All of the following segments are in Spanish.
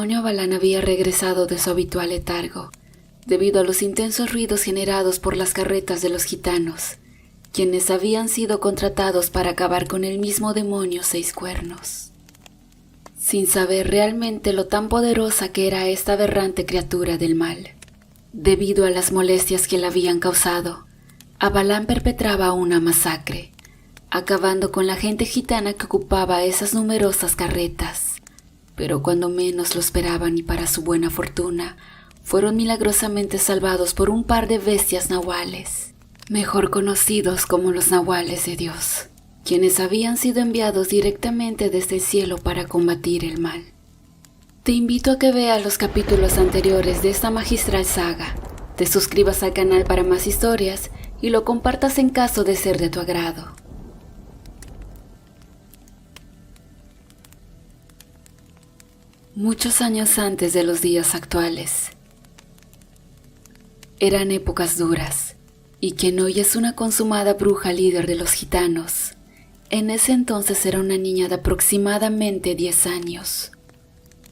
demonio Balán había regresado de su habitual letargo, debido a los intensos ruidos generados por las carretas de los gitanos, quienes habían sido contratados para acabar con el mismo demonio Seis Cuernos. Sin saber realmente lo tan poderosa que era esta aberrante criatura del mal, debido a las molestias que le habían causado, a Balán perpetraba una masacre, acabando con la gente gitana que ocupaba esas numerosas carretas. Pero cuando menos lo esperaban y para su buena fortuna, fueron milagrosamente salvados por un par de bestias nahuales, mejor conocidos como los nahuales de Dios, quienes habían sido enviados directamente desde el cielo para combatir el mal. Te invito a que veas los capítulos anteriores de esta magistral saga, te suscribas al canal para más historias y lo compartas en caso de ser de tu agrado. Muchos años antes de los días actuales. Eran épocas duras, y quien hoy es una consumada bruja líder de los gitanos, en ese entonces era una niña de aproximadamente 10 años,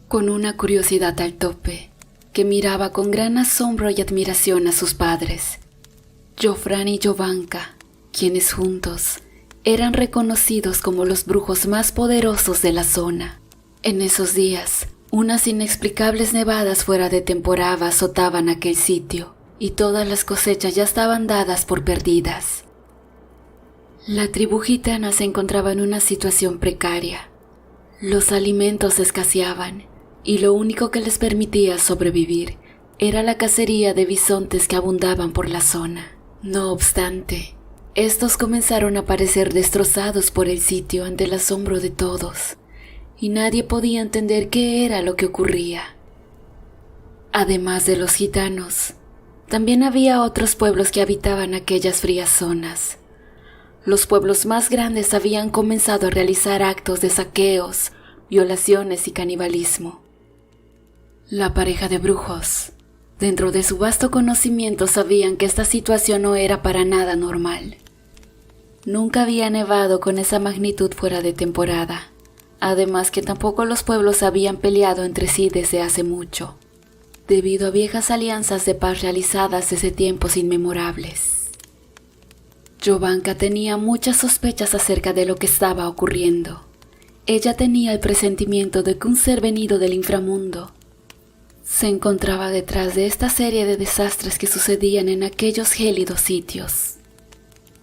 con una curiosidad al tope, que miraba con gran asombro y admiración a sus padres, Jofran y Jovanka, quienes juntos eran reconocidos como los brujos más poderosos de la zona. En esos días, unas inexplicables nevadas fuera de temporada azotaban aquel sitio, y todas las cosechas ya estaban dadas por perdidas. La tribu gitana se encontraba en una situación precaria. Los alimentos escaseaban, y lo único que les permitía sobrevivir era la cacería de bisontes que abundaban por la zona. No obstante, estos comenzaron a parecer destrozados por el sitio ante el asombro de todos, y nadie podía entender qué era lo que ocurría. Además de los gitanos, también había otros pueblos que habitaban aquellas frías zonas. Los pueblos más grandes habían comenzado a realizar actos de saqueos, violaciones y canibalismo. La pareja de brujos, dentro de su vasto conocimiento, sabían que esta situación no era para nada normal. Nunca había nevado con esa magnitud fuera de temporada. Además que tampoco los pueblos habían peleado entre sí desde hace mucho, debido a viejas alianzas de paz realizadas desde tiempos inmemorables. Jovanka tenía muchas sospechas acerca de lo que estaba ocurriendo. Ella tenía el presentimiento de que un ser venido del inframundo se encontraba detrás de esta serie de desastres que sucedían en aquellos gélidos sitios.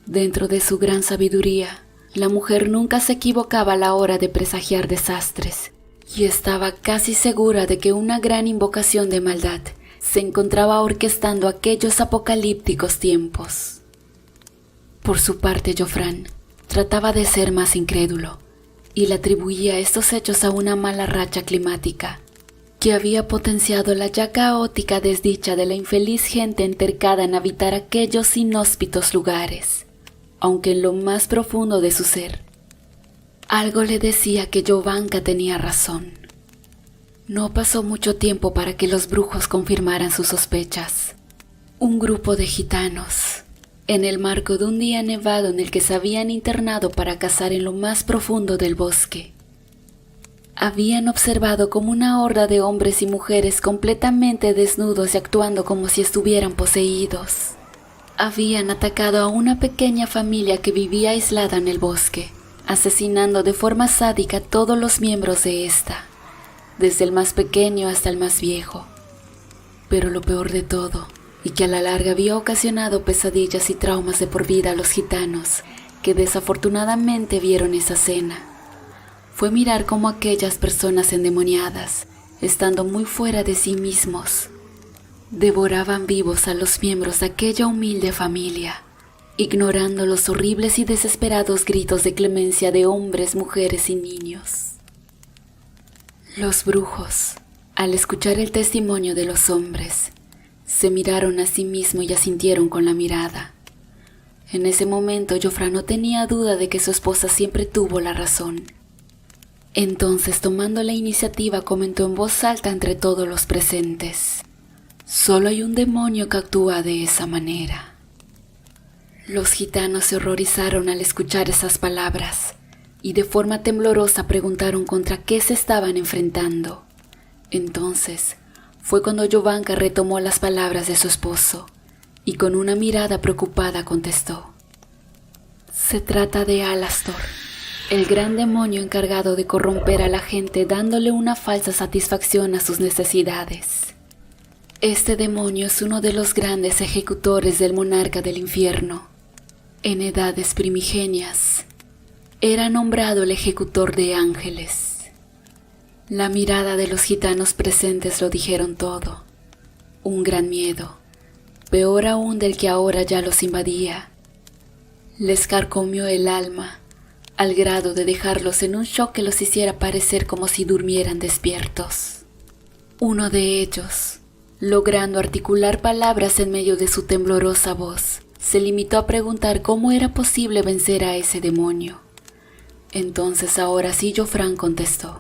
Dentro de su gran sabiduría, la mujer nunca se equivocaba a la hora de presagiar desastres, y estaba casi segura de que una gran invocación de maldad se encontraba orquestando aquellos apocalípticos tiempos. Por su parte, Jofran trataba de ser más incrédulo, y le atribuía estos hechos a una mala racha climática, que había potenciado la ya caótica desdicha de la infeliz gente entercada en habitar aquellos inhóspitos lugares. Aunque en lo más profundo de su ser, algo le decía que Jovanka tenía razón. No pasó mucho tiempo para que los brujos confirmaran sus sospechas. Un grupo de gitanos, en el marco de un día nevado en el que se habían internado para cazar en lo más profundo del bosque, habían observado como una horda de hombres y mujeres completamente desnudos y actuando como si estuvieran poseídos. Habían atacado a una pequeña familia que vivía aislada en el bosque, asesinando de forma sádica a todos los miembros de esta, desde el más pequeño hasta el más viejo. Pero lo peor de todo, y que a la larga había ocasionado pesadillas y traumas de por vida a los gitanos que desafortunadamente vieron esa escena, fue mirar cómo aquellas personas endemoniadas, estando muy fuera de sí mismos, devoraban vivos a los miembros de aquella humilde familia, ignorando los horribles y desesperados gritos de clemencia de hombres, mujeres y niños. Los brujos, al escuchar el testimonio de los hombres, se miraron a sí mismos y asintieron con la mirada. En ese momento, Jofran no tenía duda de que su esposa siempre tuvo la razón. Entonces, tomando la iniciativa, comentó en voz alta entre todos los presentes: «Solo hay un demonio que actúa de esa manera». Los gitanos se horrorizaron al escuchar esas palabras y de forma temblorosa preguntaron contra qué se estaban enfrentando. Entonces fue cuando Jovanka retomó las palabras de su esposo y con una mirada preocupada contestó: se trata de Alastor, el gran demonio encargado de corromper a la gente dándole una falsa satisfacción a sus necesidades. Este demonio es uno de los grandes ejecutores del monarca del infierno. En edades primigenias, era nombrado el ejecutor de ángeles. La mirada de los gitanos presentes lo dijeron todo. Un gran miedo, peor aún del que ahora ya los invadía, les carcomió el alma al grado de dejarlos en un shock que los hiciera parecer como si durmieran despiertos. Uno de ellos, logrando articular palabras en medio de su temblorosa voz, se limitó a preguntar cómo era posible vencer a ese demonio. Entonces ahora sí Jofran contestó: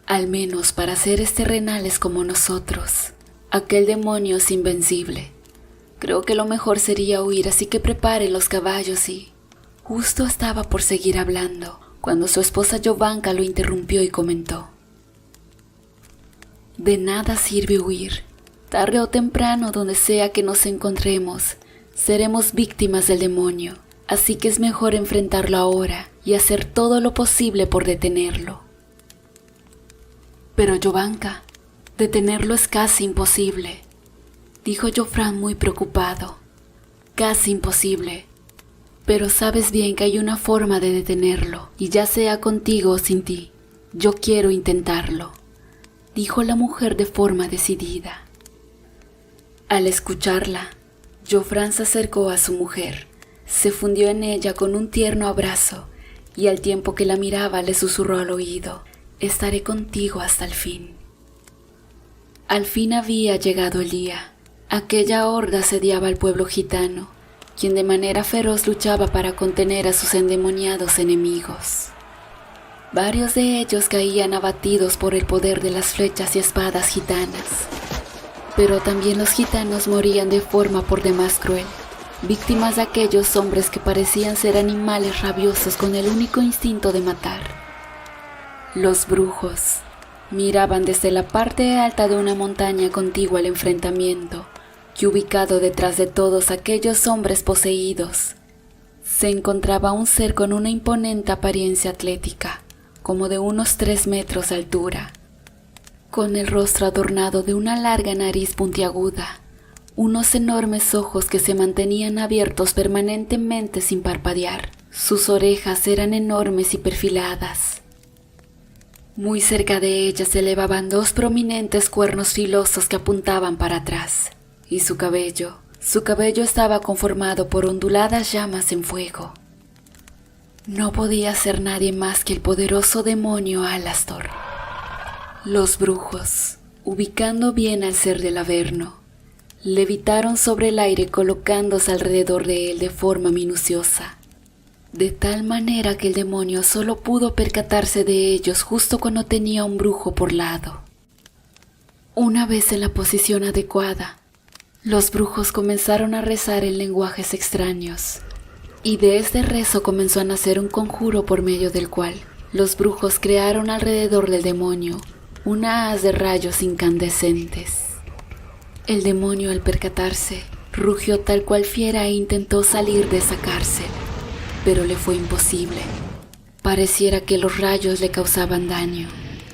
al menos para seres terrenales como nosotros, aquel demonio es invencible. Creo que lo mejor sería huir, así que preparen los caballos y... Justo estaba por seguir hablando, cuando su esposa Jovanka lo interrumpió y comentó: de nada sirve huir. Tarde o temprano, donde sea que nos encontremos, seremos víctimas del demonio, así que es mejor enfrentarlo ahora y hacer todo lo posible por detenerlo. Pero Jovanka, detenerlo es casi imposible, dijo Jofran muy preocupado. Casi imposible. Pero sabes bien que hay una forma de detenerlo, y ya sea contigo o sin ti, yo quiero intentarlo, dijo la mujer de forma decidida. Al escucharla, Jofran se acercó a su mujer, se fundió en ella con un tierno abrazo, y al tiempo que la miraba le susurró al oído: estaré contigo hasta el fin. Al fin había llegado el día. Aquella horda asediaba al pueblo gitano, quien de manera feroz luchaba para contener a sus endemoniados enemigos. Varios de ellos caían abatidos por el poder de las flechas y espadas gitanas, pero también los gitanos morían de forma por demás cruel, víctimas de aquellos hombres que parecían ser animales rabiosos con el único instinto de matar. Los brujos miraban desde la parte alta de una montaña contigua al enfrentamiento, que ubicado detrás de todos aquellos hombres poseídos, se encontraba un ser con una imponente apariencia atlética, como de unos 3 metros de altura, con el rostro adornado de una larga nariz puntiaguda, unos enormes ojos que se mantenían abiertos permanentemente sin parpadear. Sus orejas eran enormes y perfiladas. Muy cerca de ellas se elevaban 2 prominentes cuernos filosos que apuntaban para atrás. Y su cabello estaba conformado por onduladas llamas en fuego. No podía ser nadie más que el poderoso demonio Alastor. Los brujos, ubicando bien al ser del Averno, levitaron sobre el aire colocándose alrededor de él de forma minuciosa, de tal manera que el demonio solo pudo percatarse de ellos justo cuando tenía un brujo por lado. Una vez en la posición adecuada, los brujos comenzaron a rezar en lenguajes extraños, y de este rezo comenzó a nacer un conjuro por medio del cual los brujos crearon alrededor del demonio una haz de rayos incandescentes. El demonio, al percatarse, rugió tal cual fiera e intentó salir de esa cárcel, pero le fue imposible. Pareciera que los rayos le causaban daño.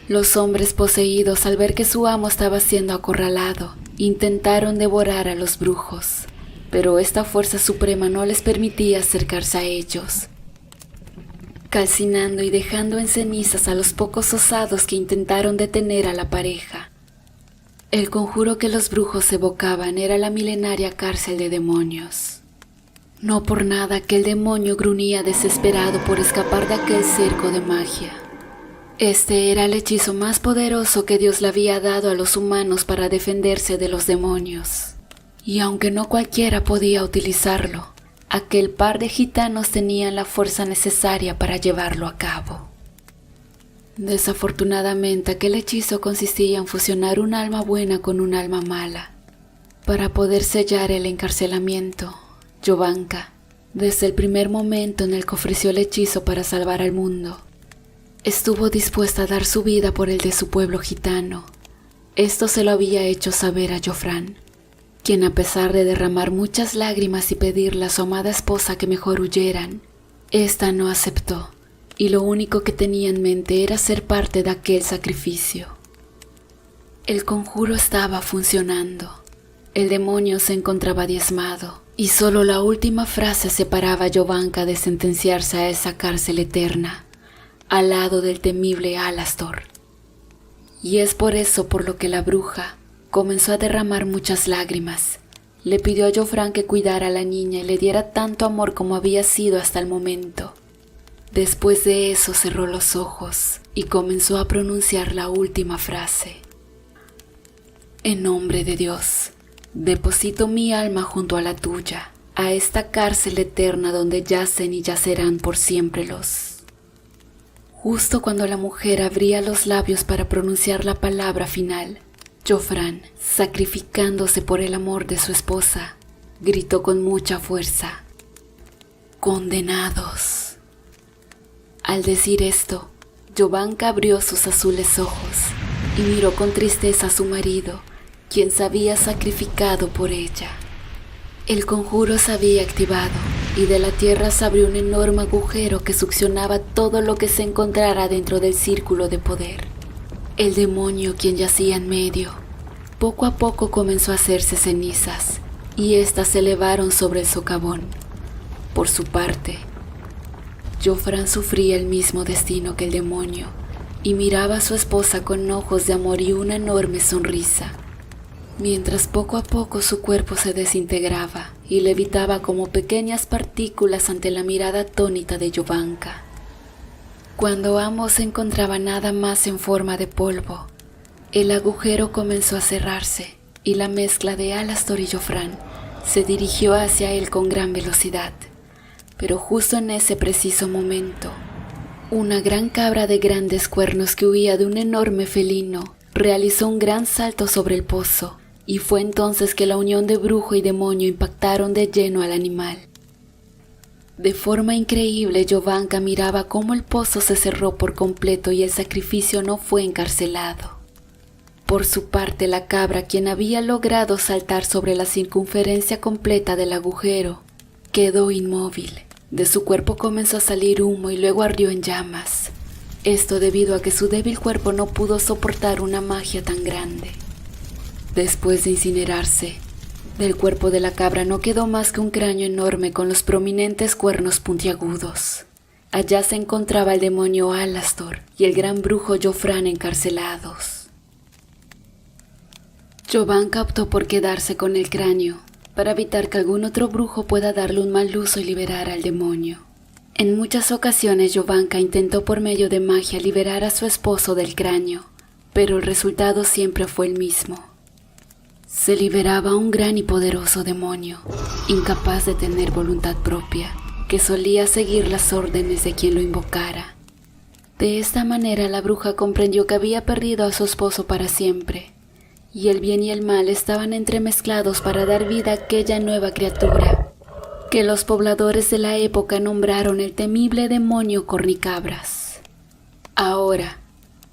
Los hombres poseídos, al ver que su amo estaba siendo acorralado, intentaron devorar a los brujos, pero esta fuerza suprema no les permitía acercarse a ellos, calcinando y dejando en cenizas a los pocos osados que intentaron detener a la pareja. El conjuro que los brujos evocaban era la milenaria cárcel de demonios. No por nada que el demonio gruñía desesperado por escapar de aquel cerco de magia. Este era el hechizo más poderoso que Dios le había dado a los humanos para defenderse de los demonios. Y aunque no cualquiera podía utilizarlo, aquel par de gitanos tenían la fuerza necesaria para llevarlo a cabo. Desafortunadamente, aquel hechizo consistía en fusionar un alma buena con un alma mala. Para poder sellar el encarcelamiento, Jovanka, desde el primer momento en el que ofreció el hechizo para salvar al mundo, Estuvo dispuesta a dar su vida por el de su pueblo gitano. Esto se lo había hecho saber a Jofrán, quien, a pesar de derramar muchas lágrimas y pedirle a su amada esposa que mejor huyeran, ésta no aceptó, y lo único que tenía en mente era ser parte de aquel sacrificio. El conjuro estaba funcionando. El demonio se encontraba diezmado, y solo la última frase separaba a Jovanka de sentenciarse a esa cárcel eterna, al lado del temible Alastor. Y es por eso por lo que la bruja comenzó a derramar muchas lágrimas. Le pidió a Jofrán que cuidara a la niña y le diera tanto amor como había sido hasta el momento. Después de eso cerró los ojos y comenzó a pronunciar la última frase. En nombre de Dios, deposito mi alma junto a la tuya, a esta cárcel eterna donde yacen y yacerán por siempre los... Justo cuando la mujer abría los labios para pronunciar la palabra final, Jofrán, sacrificándose por el amor de su esposa, gritó con mucha fuerza: ¡Condenados! Al decir esto, Jovanka abrió sus azules ojos y miró con tristeza a su marido, quien se había sacrificado por ella. El conjuro se había activado y de la tierra se abrió un enorme agujero que succionaba todo lo que se encontrara dentro del círculo de poder. El demonio, quien yacía en medio, poco a poco comenzó a hacerse cenizas y éstas se elevaron sobre el socavón. Por su parte, Jofrán sufría el mismo destino que el demonio y miraba a su esposa con ojos de amor y una enorme sonrisa, mientras poco a poco su cuerpo se desintegraba y levitaba como pequeñas partículas ante la mirada atónita de Jovanka. Cuando ambos se encontraban nada más en forma de polvo, el agujero comenzó a cerrarse y la mezcla de Alastor y Jofrán se dirigió hacia él con gran velocidad. Pero justo en ese preciso momento, una gran cabra de grandes cuernos que huía de un enorme felino realizó un gran salto sobre el pozo, y fue entonces que la unión de brujo y demonio impactaron de lleno al animal. De forma increíble, Jovanka miraba cómo el pozo se cerró por completo y el sacrificio no fue encarcelado. Por su parte, la cabra, quien había logrado saltar sobre la circunferencia completa del agujero, quedó inmóvil. De su cuerpo comenzó a salir humo y luego ardió en llamas. Esto debido a que su débil cuerpo no pudo soportar una magia tan grande. Después de incinerarse, del cuerpo de la cabra no quedó más que un cráneo enorme con los prominentes cuernos puntiagudos. Allá se encontraba el demonio Alastor y el gran brujo Jofrán encarcelados. Jovanka optó por quedarse con el cráneo, para evitar que algún otro brujo pueda darle un mal uso y liberar al demonio. En muchas ocasiones Jovanka intentó por medio de magia liberar a su esposo del cráneo, pero el resultado siempre fue el mismo. Se liberaba un gran y poderoso demonio, incapaz de tener voluntad propia, que solía seguir las órdenes de quien lo invocara. De esta manera la bruja comprendió que había perdido a su esposo para siempre, y el bien y el mal estaban entremezclados para dar vida a aquella nueva criatura, que los pobladores de la época nombraron el temible demonio Cornicabras. Ahora,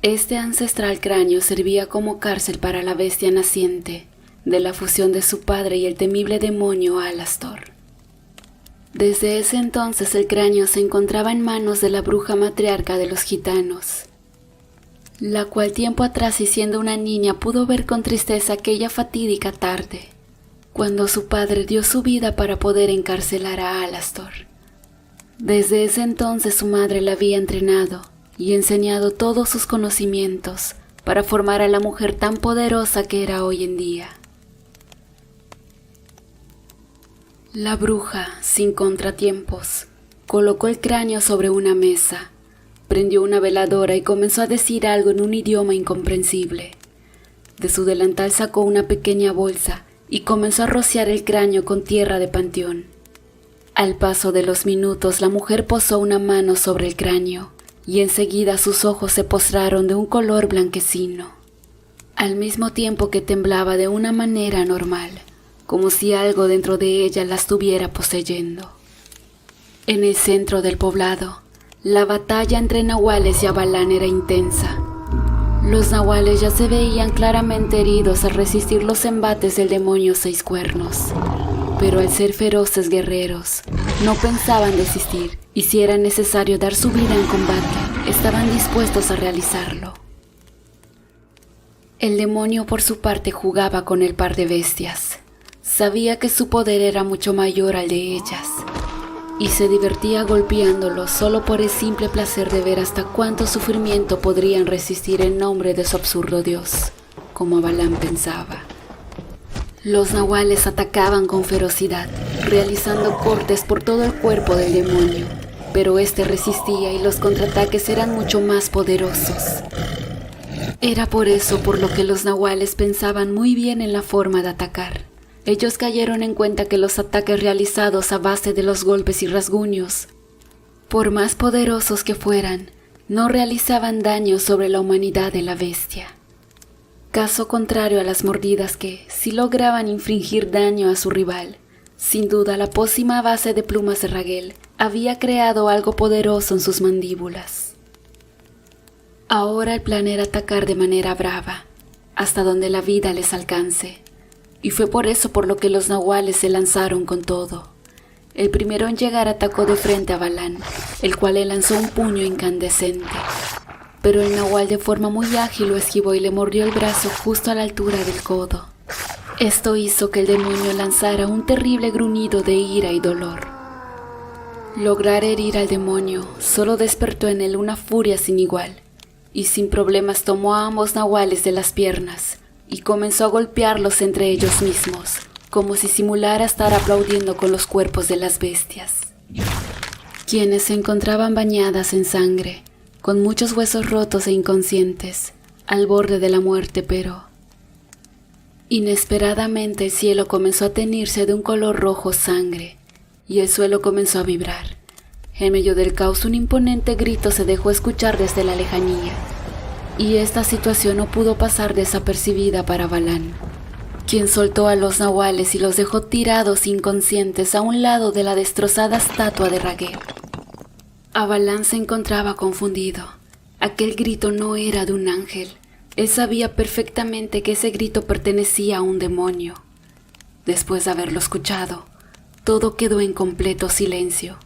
este ancestral cráneo servía como cárcel para la bestia naciente, de la fusión de su padre y el temible demonio Alastor. Desde ese entonces el cráneo se encontraba en manos de la bruja matriarca de los gitanos, la cual tiempo atrás y siendo una niña pudo ver con tristeza aquella fatídica tarde, cuando su padre dio su vida para poder encarcelar a Alastor. Desde ese entonces su madre la había entrenado y enseñado todos sus conocimientos para formar a la mujer tan poderosa que era hoy en día. La bruja, sin contratiempos, colocó el cráneo sobre una mesa, prendió una veladora y comenzó a decir algo en un idioma incomprensible. De su delantal sacó una pequeña bolsa y comenzó a rociar el cráneo con tierra de panteón. Al paso de los minutos, la mujer posó una mano sobre el cráneo y enseguida sus ojos se postraron de un color blanquecino, al mismo tiempo que temblaba de una manera anormal, como si algo dentro de ella la estuviera poseyendo. En el centro del poblado, La batalla entre nahuales y Avalán era intensa. Los nahuales ya se veían claramente heridos al resistir los embates del demonio seis cuernos. Pero al ser feroces guerreros, no pensaban desistir, y si era necesario dar su vida en combate, estaban dispuestos a realizarlo. El demonio por su parte jugaba con el par de bestias. Sabía que su poder era mucho mayor al de ellas, y se divertía golpeándolos solo por el simple placer de ver hasta cuánto sufrimiento podrían resistir en nombre de su absurdo dios, como Avalán pensaba. Los nahuales atacaban con ferocidad, realizando cortes por todo el cuerpo del demonio, pero este resistía y los contraataques eran mucho más poderosos. Era por eso por lo que los nahuales pensaban muy bien en la forma de atacar. Ellos cayeron en cuenta que los ataques realizados a base de los golpes y rasguños, por más poderosos que fueran, no realizaban daño sobre la humanidad de la bestia. Caso contrario a las mordidas que, si lograban infligir daño a su rival, sin duda la pócima base de plumas de Raguel había creado algo poderoso en sus mandíbulas. Ahora el plan era atacar de manera brava, hasta donde la vida les alcance. Y fue por eso por lo que los nahuales se lanzaron con todo. El primero en llegar atacó de frente a Avalán, el cual le lanzó un puño incandescente. Pero el nahual de forma muy ágil lo esquivó y le mordió el brazo justo a la altura del codo. Esto hizo que el demonio lanzara un terrible gruñido de ira y dolor. Lograr herir al demonio solo despertó en él una furia sin igual, y sin problemas tomó a ambos nahuales de las piernas y comenzó a golpearlos entre ellos mismos, como si simulara estar aplaudiendo con los cuerpos de las bestias, quienes se encontraban bañadas en sangre, con muchos huesos rotos e inconscientes, al borde de la muerte, pero inesperadamente el cielo comenzó a teñirse de un color rojo sangre, y el suelo comenzó a vibrar. En medio del caos un imponente grito se dejó escuchar desde la lejanía, y esta situación no pudo pasar desapercibida para Avalán, quien soltó a los nahuales y los dejó tirados inconscientes a un lado de la destrozada estatua de Raguel. Avalán se encontraba confundido. Aquel grito no era de un ángel. Él sabía perfectamente que ese grito pertenecía a un demonio. Después de haberlo escuchado, todo quedó en completo silencio.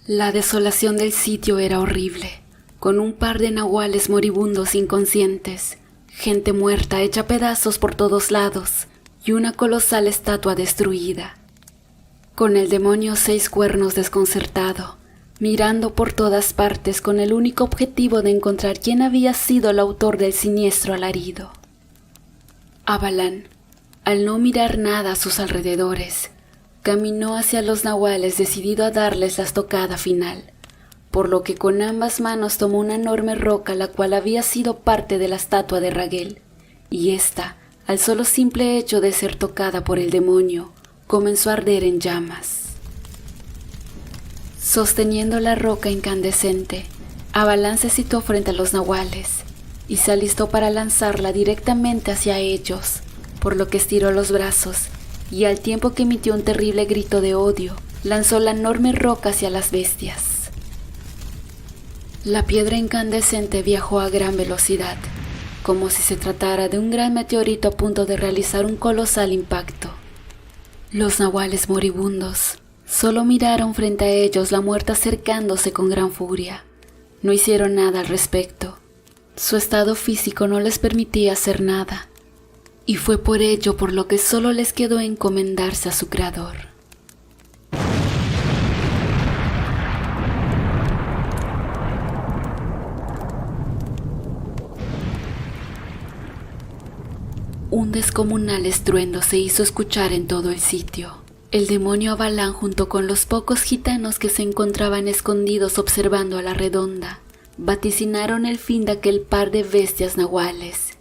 La desolación del sitio era horrible, con un par de nahuales moribundos inconscientes, gente muerta hecha pedazos por todos lados y una colosal estatua destruida. Con el demonio seis cuernos desconcertado, mirando por todas partes con el único objetivo de encontrar quién había sido el autor del siniestro alarido. Avalán, al no mirar nada a sus alrededores, caminó hacia los nahuales decidido a darles la estocada final, por lo que con ambas manos tomó una enorme roca la cual había sido parte de la estatua de Raguel, y ésta, al solo simple hecho de ser tocada por el demonio, comenzó a arder en llamas. Sosteniendo la roca incandescente, Avalán se situó frente a los nahuales y se alistó para lanzarla directamente hacia ellos, por lo que estiró los brazos y al tiempo que emitió un terrible grito de odio, lanzó la enorme roca hacia las bestias. La piedra incandescente viajó a gran velocidad, como si se tratara de un gran meteorito a punto de realizar un colosal impacto. Los nahuales moribundos solo miraron frente a ellos la muerte acercándose con gran furia. No hicieron nada al respecto. Su estado físico no les permitía hacer nada, y fue por ello por lo que solo les quedó encomendarse a su creador. Un descomunal estruendo se hizo escuchar en todo el sitio. El demonio Avalán, junto con los pocos gitanos que se encontraban escondidos observando a la redonda, vaticinaron el fin de aquel par de bestias nahuales,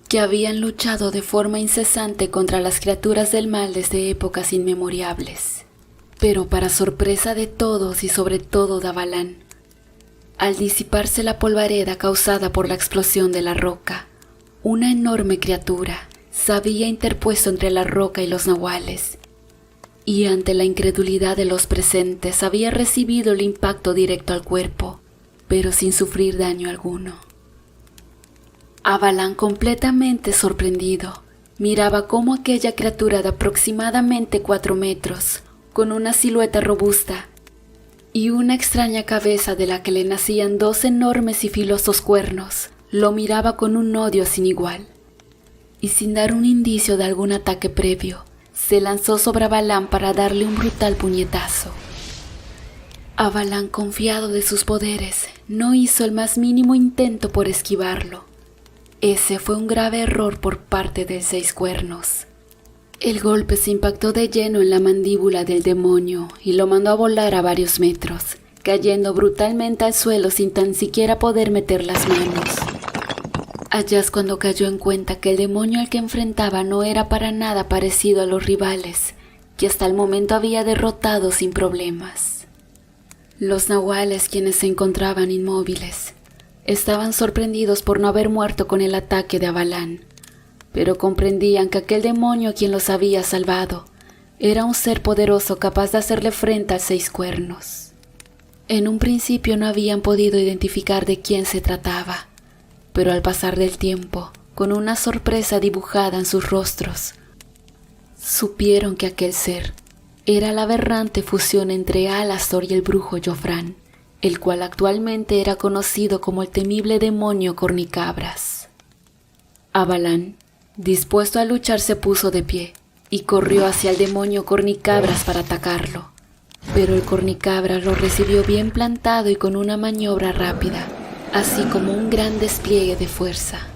que habían luchado de forma incesante contra las criaturas del mal desde épocas inmemorables. Pero para sorpresa de todos y sobre todo de Avalán, al disiparse la polvareda causada por la explosión de la roca, una enorme criatura se había interpuesto entre la roca y los nahuales, y ante la incredulidad de los presentes había recibido el impacto directo al cuerpo, pero sin sufrir daño alguno. Avalán, completamente sorprendido, miraba cómo aquella criatura de aproximadamente 4 metros, con una silueta robusta y una extraña cabeza de la que le nacían 2 enormes y filosos cuernos, lo miraba con un odio sin igual. Y sin dar un indicio de algún ataque previo, se lanzó sobre Avalán para darle un brutal puñetazo. Avalán, confiado de sus poderes, no hizo el más mínimo intento por esquivarlo. Ese fue un grave error por parte del 6 cuernos. El golpe se impactó de lleno en la mandíbula del demonio y lo mandó a volar a varios metros, cayendo brutalmente al suelo sin tan siquiera poder meter las manos. Allá es cuando cayó en cuenta que el demonio al que enfrentaba no era para nada parecido a los rivales, que hasta el momento había derrotado sin problemas. Los nahuales, quienes se encontraban inmóviles, estaban sorprendidos por no haber muerto con el ataque de Avalán, pero comprendían que aquel demonio quien los había salvado era un ser poderoso capaz de hacerle frente al 6 cuernos. En un principio no habían podido identificar de quién se trataba, pero al pasar del tiempo, con una sorpresa dibujada en sus rostros, supieron que aquel ser era la aberrante fusión entre Alastor y el brujo Jofrán, el cual actualmente era conocido como el temible demonio Cornicabras. Avalán, dispuesto a luchar, se puso de pie y corrió hacia el demonio Cornicabras para atacarlo, pero el Cornicabras lo recibió bien plantado y con una maniobra rápida, así como un gran despliegue de fuerza.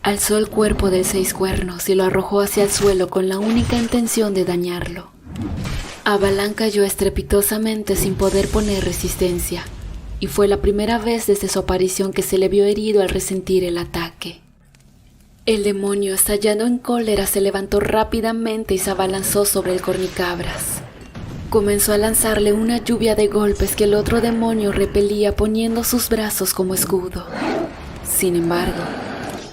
Alzó el cuerpo del 6 cuernos y lo arrojó hacia el suelo con la única intención de dañarlo. Avalán cayó estrepitosamente sin poder poner resistencia, y fue la primera vez desde su aparición que se le vio herido al resentir el ataque. El demonio, estallando en cólera, se levantó rápidamente y se abalanzó sobre el Cornicabras. Comenzó a lanzarle una lluvia de golpes que el otro demonio repelía poniendo sus brazos como escudo. Sin embargo,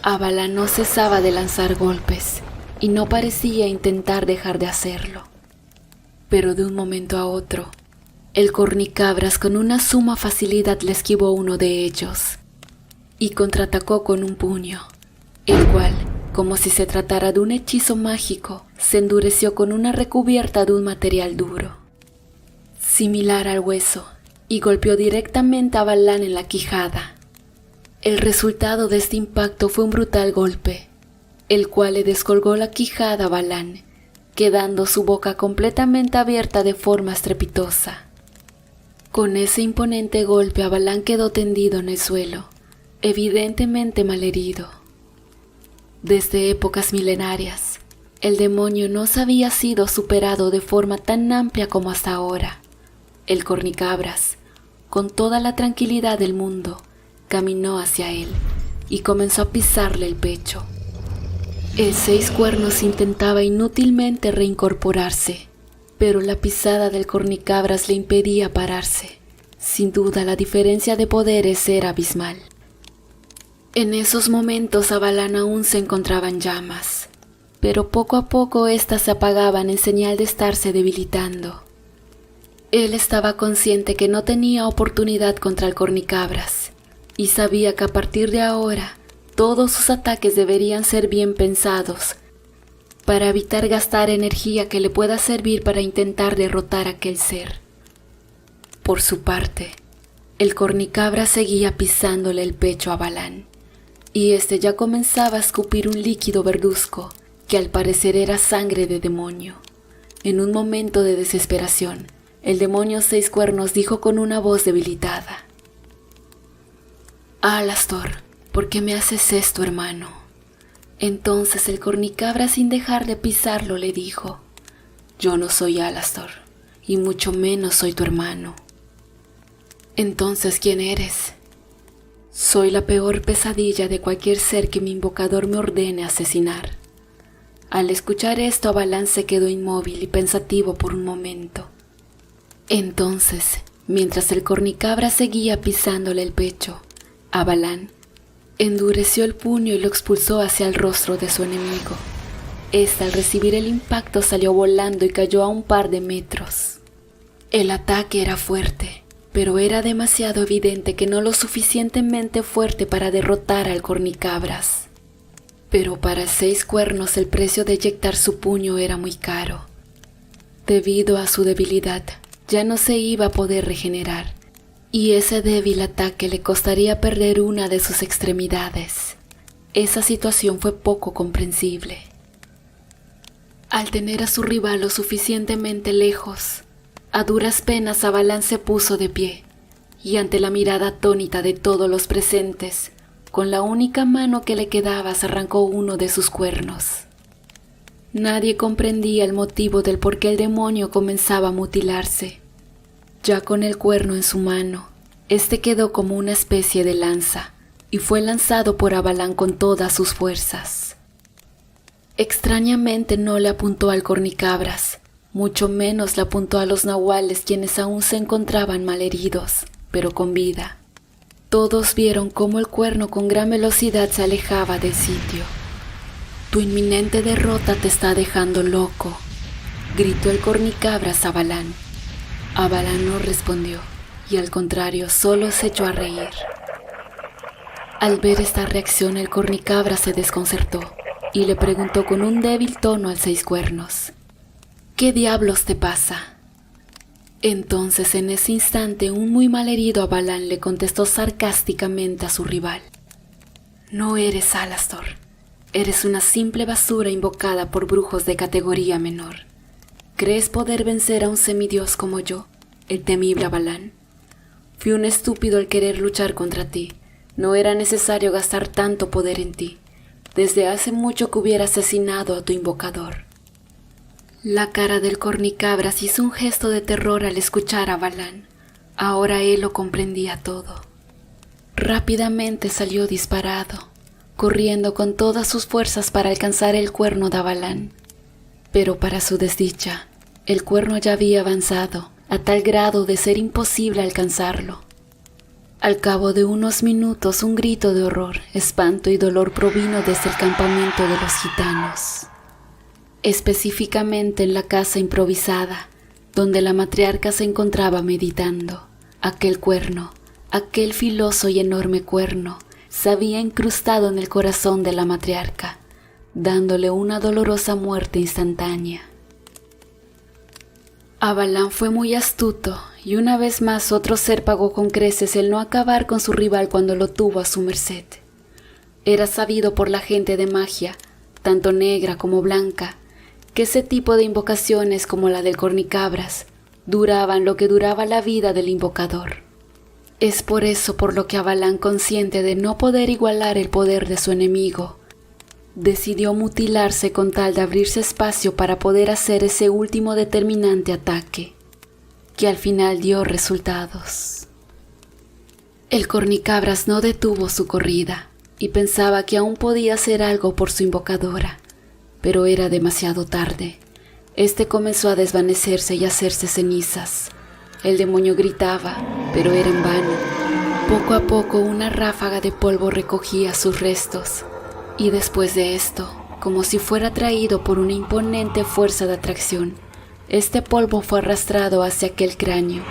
Avalán no cesaba de lanzar golpes y no parecía intentar dejar de hacerlo. Pero de un momento a otro, el Cornicabras con una suma facilidad le esquivó uno de ellos y contraatacó con un puño, el cual, como si se tratara de un hechizo mágico, se endureció con una recubierta de un material duro, similar al hueso, y golpeó directamente a Avalán en la quijada. El resultado de este impacto fue un brutal golpe, el cual le descolgó la quijada a Avalán, quedando su boca completamente abierta de forma estrepitosa. Con ese imponente golpe, Avalán quedó tendido en el suelo, evidentemente malherido. Desde épocas milenarias, el demonio no había sido superado de forma tan amplia como hasta ahora. El Cornicabras, con toda la tranquilidad del mundo, caminó hacia él y comenzó a pisarle el pecho. El 6 cuernos intentaba inútilmente reincorporarse, pero la pisada del Cornicabras le impedía pararse. Sin duda, la diferencia de poderes era abismal. En esos momentos Avalán aún se encontraba en llamas, pero poco a poco éstas se apagaban en señal de estarse debilitando. Él estaba consciente que no tenía oportunidad contra el Cornicabras y sabía que a partir de ahora todos sus ataques deberían ser bien pensados para evitar gastar energía que le pueda servir para intentar derrotar a aquel ser. Por su parte, el Cornicabras seguía pisándole el pecho a Avalán, y este ya comenzaba a escupir un líquido verduzco que al parecer era sangre de demonio. En un momento de desesperación, el demonio 6 cuernos dijo con una voz debilitada: «Alastor, ¿por qué me haces esto, hermano?». Entonces el Cornicabras, sin dejar de pisarlo, le dijo: «Yo no soy Alastor, y mucho menos soy tu hermano». «Entonces, ¿quién eres?». «Soy la peor pesadilla de cualquier ser que mi invocador me ordene asesinar». Al escuchar esto, Avalán se quedó inmóvil y pensativo por un momento. Entonces, mientras el Cornicabras seguía pisándole el pecho, Avalán endureció el puño y lo expulsó hacia el rostro de su enemigo. Esta, al recibir el impacto, salió volando y cayó a un par de metros. El ataque era fuerte, pero era demasiado evidente que no lo suficientemente fuerte para derrotar al cornicabras. Pero para 6 cuernos el precio de eyectar su puño era muy caro. Debido a su debilidad, ya no se iba a poder regenerar, y ese débil ataque le costaría perder una de sus extremidades. Esa situación fue poco comprensible. Al tener a su rival lo suficientemente lejos, a duras penas Avalán se puso de pie, y ante la mirada atónita de todos los presentes, con la única mano que le quedaba se arrancó uno de sus cuernos. Nadie comprendía el motivo del por qué el demonio comenzaba a mutilarse. Ya con el cuerno en su mano, este quedó como una especie de lanza, y fue lanzado por Avalán con todas sus fuerzas. Extrañamente no le apuntó al cornicabras, mucho menos le apuntó a los nahuales, quienes aún se encontraban malheridos, pero con vida. Todos vieron cómo el cuerno con gran velocidad se alejaba del sitio. «Tu inminente derrota te está dejando loco», gritó el cornicabras a Avalán. Avalán no respondió, y al contrario, solo se echó a reír. Al ver esta reacción, el cornicabras se desconcertó y le preguntó con un débil tono al 6 cuernos: «¿Qué diablos te pasa?». Entonces, en ese instante, un muy malherido Avalán le contestó sarcásticamente a su rival: «No eres Alastor, eres una simple basura invocada por brujos de categoría menor. ¿Crees poder vencer a un semidios como yo, el temible Avalán? Fui un estúpido al querer luchar contra ti. No era necesario gastar tanto poder en ti. Desde hace mucho que hubiera asesinado a tu invocador». La cara del cornicabras hizo un gesto de terror al escuchar a Avalán. Ahora él lo comprendía todo. Rápidamente salió disparado, corriendo con todas sus fuerzas para alcanzar el cuerno de Avalán. Pero para su desdicha, el cuerno ya había avanzado a tal grado de ser imposible alcanzarlo. Al cabo de unos minutos, un grito de horror, espanto y dolor provino desde el campamento de los gitanos. Específicamente en la casa improvisada, donde la matriarca se encontraba meditando. Aquel cuerno, aquel filoso y enorme cuerno, se había incrustado en el corazón de la matriarca, dándole una dolorosa muerte instantánea. Avalán fue muy astuto, y una vez más otro ser pagó con creces el no acabar con su rival cuando lo tuvo a su merced. Era sabido por la gente de magia, tanto negra como blanca, que ese tipo de invocaciones como la del cornicabras duraban lo que duraba la vida del invocador. Es por eso por lo que Avalán, consciente de no poder igualar el poder de su enemigo, decidió mutilarse con tal de abrirse espacio para poder hacer ese último determinante ataque, que al final dio resultados. El cornicabras no detuvo su corrida y pensaba que aún podía hacer algo por su invocadora, pero era demasiado tarde. Este comenzó a desvanecerse y a hacerse cenizas. El demonio gritaba, pero era en vano. Poco a poco una ráfaga de polvo recogía sus restos, y después de esto, como si fuera atraído por una imponente fuerza de atracción, este polvo fue arrastrado hacia aquel cráneo,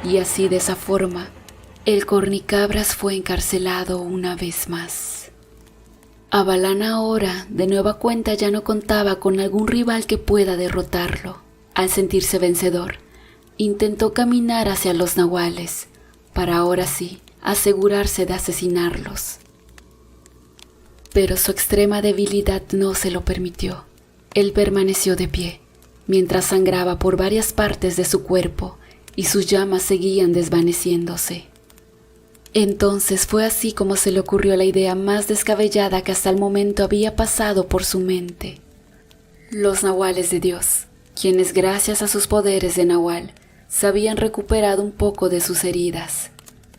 y así de esa forma, el cornicabras fue encarcelado una vez más. Avalán ahora, de nueva cuenta, ya no contaba con algún rival que pueda derrotarlo. Al sentirse vencedor, intentó caminar hacia los nahuales, para ahora sí asegurarse de asesinarlos. Pero su extrema debilidad no se lo permitió. Él permaneció de pie, mientras sangraba por varias partes de su cuerpo y sus llamas seguían desvaneciéndose. Entonces fue así como se le ocurrió la idea más descabellada que hasta el momento había pasado por su mente. Los nahuales de Dios, quienes gracias a sus poderes de nahual, se habían recuperado un poco de sus heridas.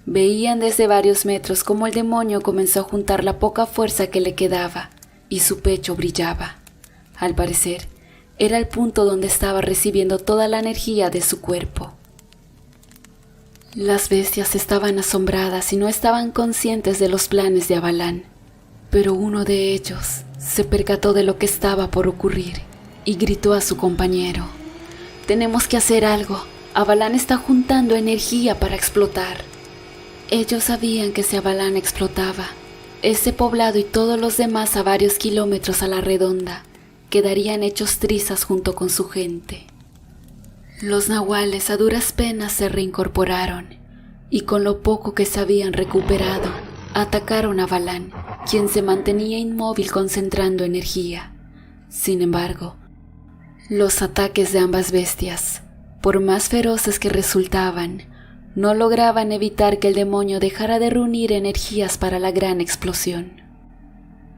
Veían desde varios metros cómo el demonio comenzó a juntar la poca fuerza que le quedaba, y su pecho brillaba. Al parecer, era el punto donde estaba recibiendo toda la energía de su cuerpo. Las bestias estaban asombradas y no estaban conscientes de los planes de Avalán, pero uno de ellos, se percató de lo que estaba por ocurrir y gritó a su compañero: «Tenemos que hacer algo. Avalán está juntando energía para explotar». Ellos sabían que si Avalán explotaba, ese poblado y todos los demás a varios kilómetros a la redonda quedarían hechos trizas junto con su gente. Los nahuales a duras penas se reincorporaron y con lo poco que se habían recuperado, atacaron a Avalán, quien se mantenía inmóvil concentrando energía. Sin embargo, los ataques de ambas bestias, por más feroces que resultaban, no lograban evitar que el demonio dejara de reunir energías para la gran explosión.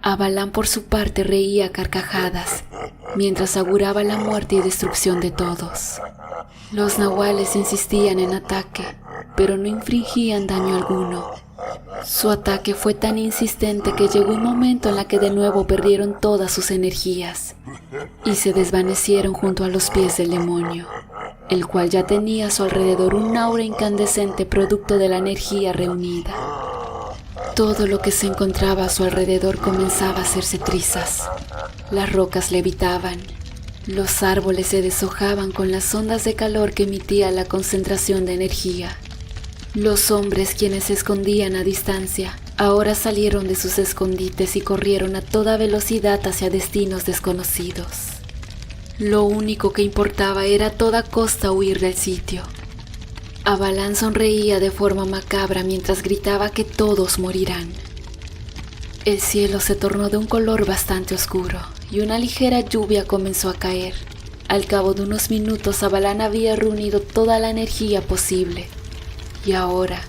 Avalán por su parte reía a carcajadas, mientras auguraba la muerte y destrucción de todos. Los nahuales insistían en ataque, pero no infringían daño alguno. Su ataque fue tan insistente que llegó un momento en la que de nuevo perdieron todas sus energías y se desvanecieron junto a los pies del demonio, el cual ya tenía a su alrededor un aura incandescente producto de la energía reunida. Todo lo que se encontraba a su alrededor comenzaba a hacerse trizas. Las rocas levitaban, los árboles se deshojaban con las ondas de calor que emitía la concentración de energía. Los hombres, quienes se escondían a distancia, ahora salieron de sus escondites y corrieron a toda velocidad hacia destinos desconocidos. Lo único que importaba era a toda costa huir del sitio. Avalán sonreía de forma macabra mientras gritaba que todos morirán. El cielo se tornó de un color bastante oscuro y una ligera lluvia comenzó a caer. Al cabo de unos minutos, Avalán había reunido toda la energía posible y ahora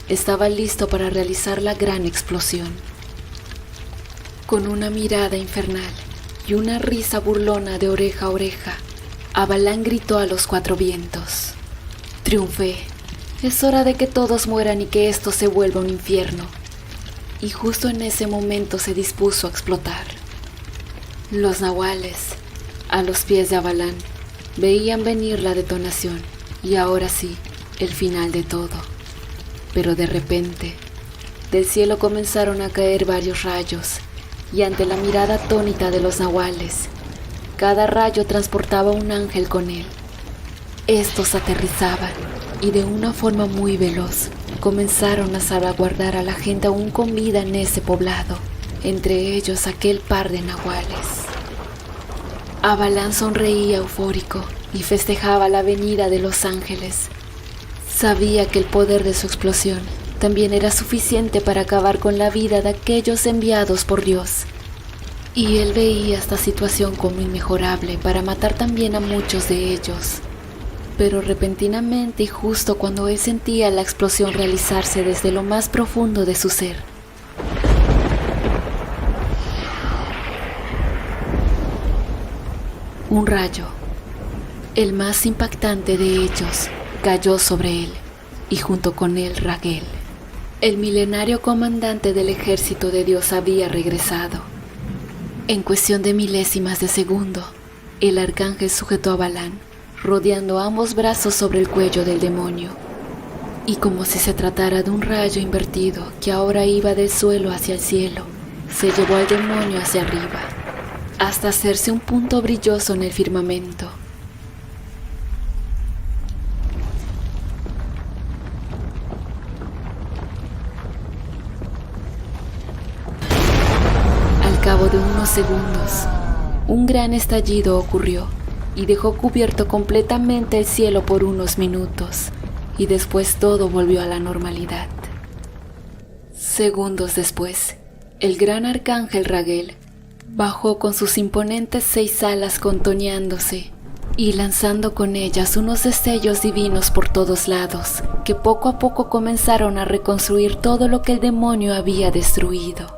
estaba listo para realizar la gran explosión. Con una mirada infernal y una risa burlona de oreja a oreja, Avalán gritó a los cuatro vientos: «Triunfé. Es hora de que todos mueran y que esto se vuelva un infierno». Y justo en ese momento se dispuso a explotar. Los nahuales, a los pies de Avalán, veían venir la detonación y ahora sí, el final de todo. Pero de repente, del cielo comenzaron a caer varios rayos y ante la mirada atónita de los nahuales, cada rayo transportaba un ángel con él. Estos aterrizaban y de una forma muy veloz comenzaron a salvaguardar a la gente aún con vida en ese poblado, entre ellos aquel par de nahuales. Avalán sonreía eufórico y festejaba la venida de los ángeles. Sabía que el poder de su explosión también era suficiente para acabar con la vida de aquellos enviados por Dios. Y él veía esta situación como inmejorable para matar también a muchos de ellos. Pero repentinamente y justo cuando él sentía la explosión realizarse desde lo más profundo de su ser, un rayo, el más impactante de ellos, cayó sobre él y junto con él Raguel. El milenario comandante del ejército de Dios había regresado. En cuestión de milésimas de segundo, el arcángel sujetó a Avalán, rodeando ambos brazos sobre el cuello del demonio, y como si se tratara de un rayo invertido que ahora iba del suelo hacia el cielo, se llevó al demonio hacia arriba, hasta hacerse un punto brilloso en el firmamento. Al cabo de unos segundos, un gran estallido ocurrió y dejó cubierto completamente el cielo por unos minutos, y después todo volvió a la normalidad. Segundos después, el gran arcángel Raguel bajó con sus imponentes 6 alas contoneándose y lanzando con ellas unos destellos divinos por todos lados, que poco a poco comenzaron a reconstruir todo lo que el demonio había destruido.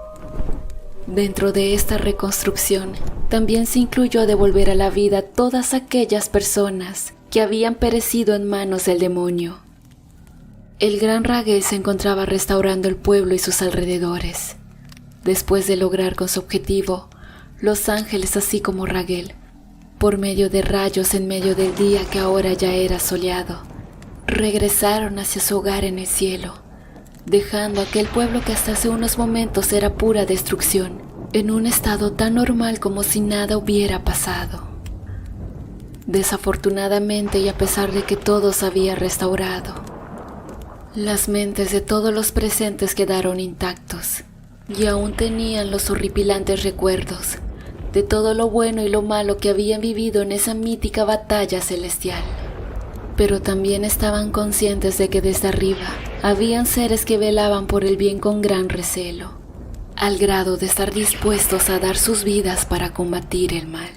Dentro de esta reconstrucción, también se incluyó devolver a la vida a todas aquellas personas que habían perecido en manos del demonio. El gran Raguel se encontraba restaurando el pueblo y sus alrededores. Después de lograr con su objetivo, los ángeles, así como Raguel, por medio de rayos en medio del día que ahora ya era soleado, regresaron hacia su hogar en el cielo, dejando aquel pueblo que hasta hace unos momentos era pura destrucción, en un estado tan normal como si nada hubiera pasado. Desafortunadamente, y a pesar de que todo se había restaurado, las mentes de todos los presentes quedaron intactos y aún tenían los horripilantes recuerdos de todo lo bueno y lo malo que habían vivido en esa mítica batalla celestial. Pero también estaban conscientes de que desde arriba habían seres que velaban por el bien con gran recelo, al grado de estar dispuestos a dar sus vidas para combatir el mal.